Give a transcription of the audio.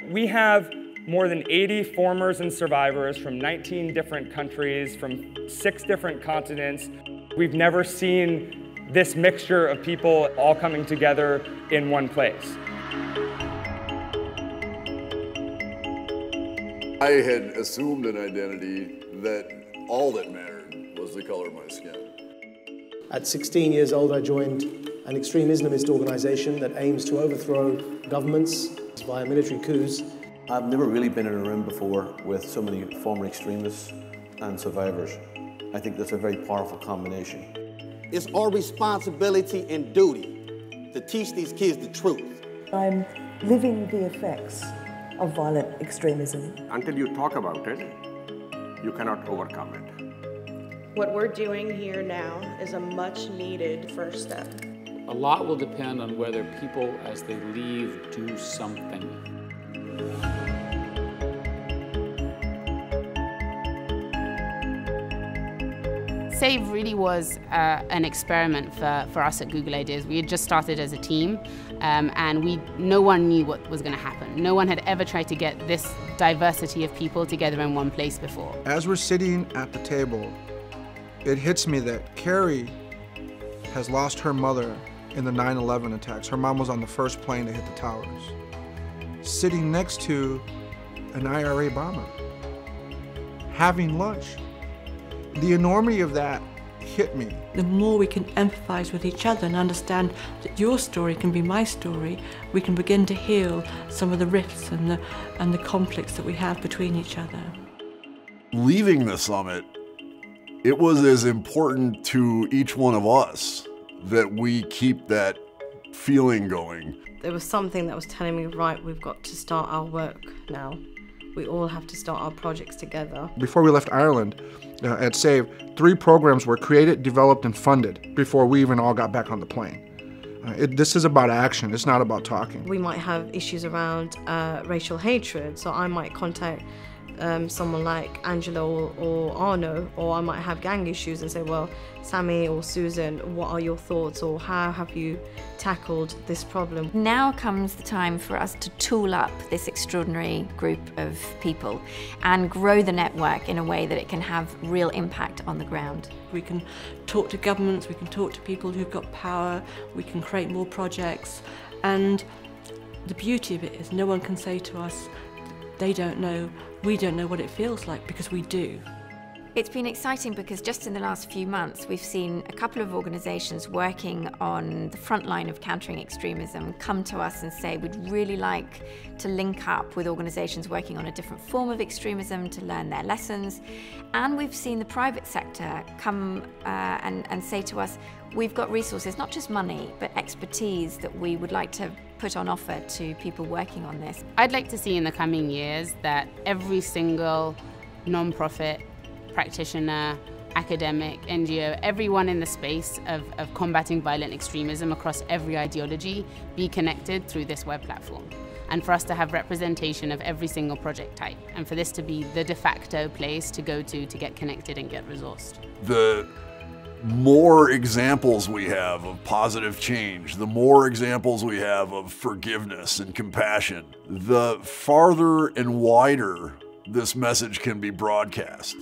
We have more than 80 formers and survivors from 19 different countries, from 6 different continents. We've never seen this mixture of people all coming together in one place. I had assumed an identity that all that mattered was the color of my skin. At 16 years old, I joined an extreme Islamist organization that aims to overthrow governments via military coups. I've never really been in a room before with so many former extremists and survivors. I think that's a very powerful combination. It's our responsibility and duty to teach these kids the truth. I'm living the effects of violent extremism. Until you talk about it, you cannot overcome it. What we're doing here now is a much needed first step. A lot will depend on whether people, as they leave, do something. SAVE really was an experiment for us at Google Ideas. We had just started as a team, and no one knew what was going to happen. No one had ever tried to get this diversity of people together in one place before. As we're sitting at the table, it hits me that Carrie has lost her mother in the 9/11 attacks. Her mom was on the first plane to hit the towers, sitting next to an IRA bomber, having lunch. The enormity of that hit me. The more we can empathize with each other and understand that your story can be my story, we can begin to heal some of the rifts and the conflicts that we have between each other. Leaving the summit, it was as important to each one of us that we keep that feeling going. There was something that was telling me, right, we've got to start our work now. We all have to start our projects together. Before we left Ireland, at SAVE, 3 programs were created, developed, and funded before we even all got back on the plane. This is about action, it's not about talking. We might have issues around racial hatred, so I might contact someone like Angela or Arno, or I might have gang issues and say, well, Sammy or Susan, what are your thoughts, or how have you tackled this problem? Now comes the time for us to tool up this extraordinary group of people and grow the network in a way that it can have real impact on the ground. We can talk to governments, we can talk to people who've got power, we can create more projects, and the beauty of it is no one can say to us, they don't know, we don't know what it feels like, because we do. It's been exciting because just in the last few months we've seen a couple of organisations working on the front line of countering extremism come to us and say we'd really like to link up with organisations working on a different form of extremism to learn their lessons. And we've seen the private sector come and say to us, we've got resources, not just money, but expertise that we would like to put on offer to people working on this. I'd like to see in the coming years that every single non-profit, practitioner, academic, NGO, everyone in the space of combating violent extremism across every ideology be connected through this web platform. And for us to have representation of every single project type, and for this to be the de facto place to go to get connected and get resourced. The more examples we have of positive change, the more examples we have of forgiveness and compassion, the farther and wider this message can be broadcast.